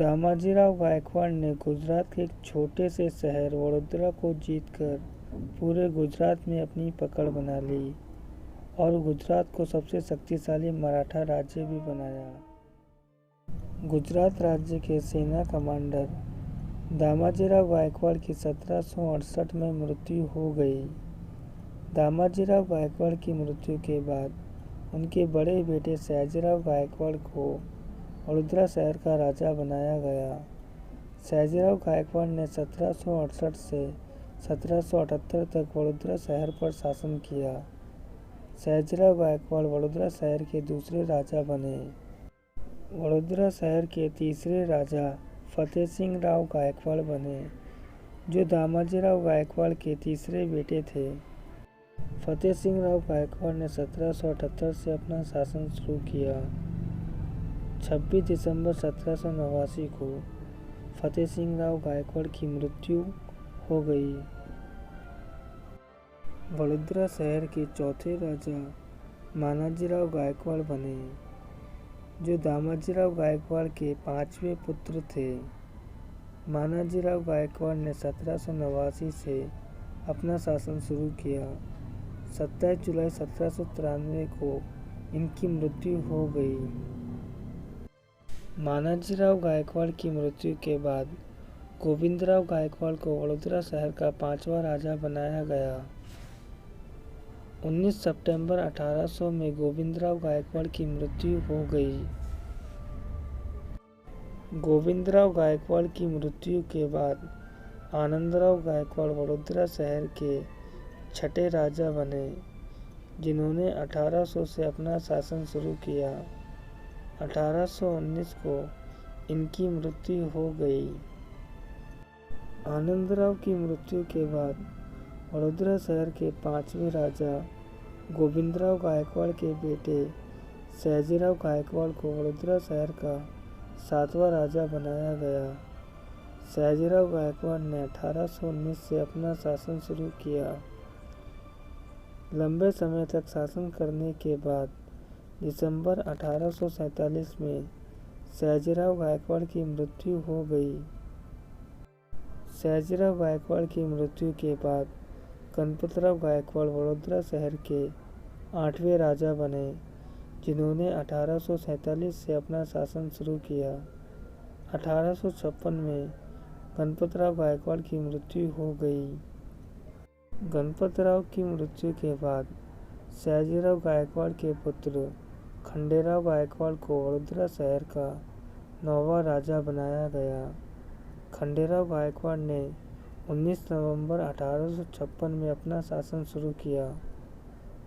दामाजीराव गायकवाड़ ने गुजरात के एक छोटे से शहर वडोदरा को जीतकर पूरे गुजरात में अपनी पकड़ बना ली और गुजरात को सबसे शक्तिशाली मराठा राज्य भी बनाया। गुजरात राज्य के सेना कमांडर दामाजीराव गायकवाड़ की 1768 में मृत्यु हो गई। दामाजीराव गायकवाड़ की मृत्यु के बाद उनके बड़े बेटे सयाजीराव गायकवाड़ को वडोदरा शहर का राजा बनाया गया। सयाजीराव गायकवाड़ ने 1768 से 1778 तक वडोदरा शहर पर शासन किया। सयाजीराव गायकवाड़ वडोदरा शहर के दूसरे राजा बने। वडोदरा शहर के तीसरे राजा फतेह सिंह राव गायकवाड़ बने, जो दामाजीराव गायकवाड़ के तीसरे बेटे थे। फतेह सिंह राव गायकवाड़ ने 1778 से अपना शासन शुरू किया। 26 दिसंबर 1789 को फतेह सिंह राव गायकवाड़ की मृत्यु हो गई। वडोदरा शहर के चौथे राजा मानाजीराव गायकवाड़ बने, जो दामाजीराव गायकवाड़ के 5वें पुत्र थे। मानाजीराव गायकवाड़ ने 1789 से अपना शासन शुरू किया। 27 जुलाई 1793 को इनकी मृत्यु हो गई। मानाजीराव गायकवाड़ की मृत्यु के बाद गोविंदराव गायकवाड़ को वडोदरा शहर का 5वां राजा बनाया गया। 19 सितंबर 1800 में गोविंदराव गायकवाड़ की मृत्यु हो गई। गोविंदराव गायकवाड़ की मृत्यु के बाद आनंदराव गायकवाड़ वडोदरा शहर के 6ठे राजा बने, जिन्होंने 1800 से अपना शासन शुरू किया। 1819 को इनकी मृत्यु हो गई। आनंदराव की मृत्यु के बाद वडोदरा शहर के 5वें राजा गोविंदराव गायकवाड़ के बेटे सयाजीराव गायकवाड़ को वडोदरा शहर का 7वां राजा बनाया गया। सयाजीराव गायकवाड़ ने 1819 से अपना शासन शुरू किया। लंबे समय तक शासन करने के बाद दिसंबर 1847 में सयाजीराव गायकवाड़ की मृत्यु हो गई। सयाजीराव गायकवाड़ की मृत्यु के बाद गणपतराव गायकवाड़ वडोदरा शहर के 8वें राजा बने, जिन्होंने 1847 से अपना शासन शुरू किया। 1856 में गणपतराव गायकवाड़ की मृत्यु हो गई। गणपतराव की मृत्यु के बाद सयाजीराव गायकवाड़ के पुत्र खंडेराव गायकवाड़ को वडोदरा शहर का 9वां राजा बनाया गया। खंडेराव गायकवाड़ ने 19 नवंबर 1856 में अपना शासन शुरू किया।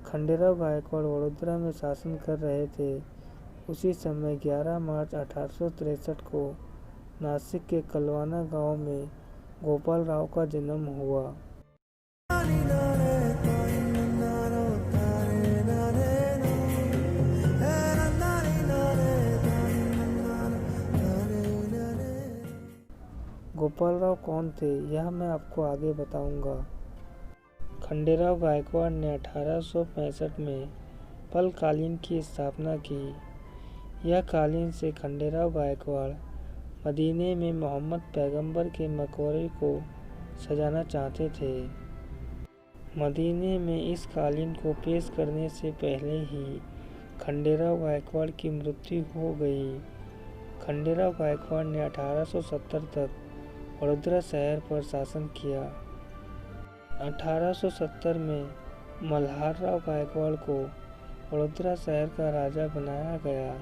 खंडेराव गायकवाड़ वडोदरा में शासन कर रहे थे। उसी समय 11 मार्च 1863 को नासिक के कलवाना गांव में गोपाल राव का जन्म हुआ। गोपाल राव कौन थे, यह मैं आपको आगे बताऊंगा। खंडेराव गायकवाड़ ने 1865 में पल कालीन की स्थापना की। यह कालीन से खंडेराव गायकवाड़ मदीने में मोहम्मद पैगंबर के मकबरे को सजाना चाहते थे। मदीने में इस कालीन को पेश करने से पहले ही खंडेराव गायकवाड़ की मृत्यु हो गई। खंडेराव गायकवाड़ ने 1870 तक वडोदरा शहर पर शासन किया। 1870 में मल्हारराव गायकवाड़ को वडोदरा शहर का राजा बनाया गया।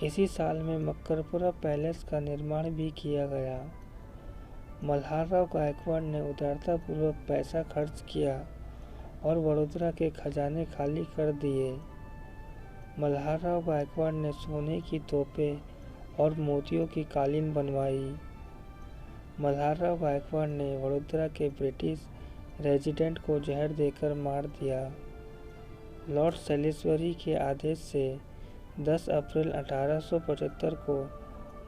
इसी साल में मक्करपुरा पैलेस का निर्माण भी किया गया। मल्हारराव गायकवाड़ ने उदारतापूर्वक पैसा खर्च किया और वडोदरा के खजाने खाली कर दिए। मल्हारराव गायकवाड़ ने सोने की तोपें और मोतियों की कालीन बनवाई। मल्हारराव गायकवाड़ ने वडोदरा के ब्रिटिश रेजिडेंट को जहर देकर मार दिया। लॉर्ड सेलिसबरी के आदेश से 10 अप्रैल 1875 को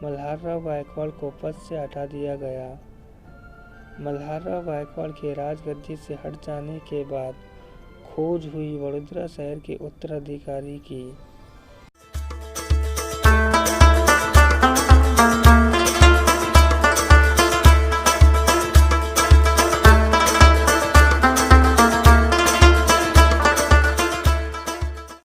मल्हारराव गायकवाड़ को पद से हटा दिया गया। मल्हारराव गायकवाड़ के राजगद्दी से हट जाने के बाद खोज हुई वडोदरा शहर के उत्तराधिकारी की।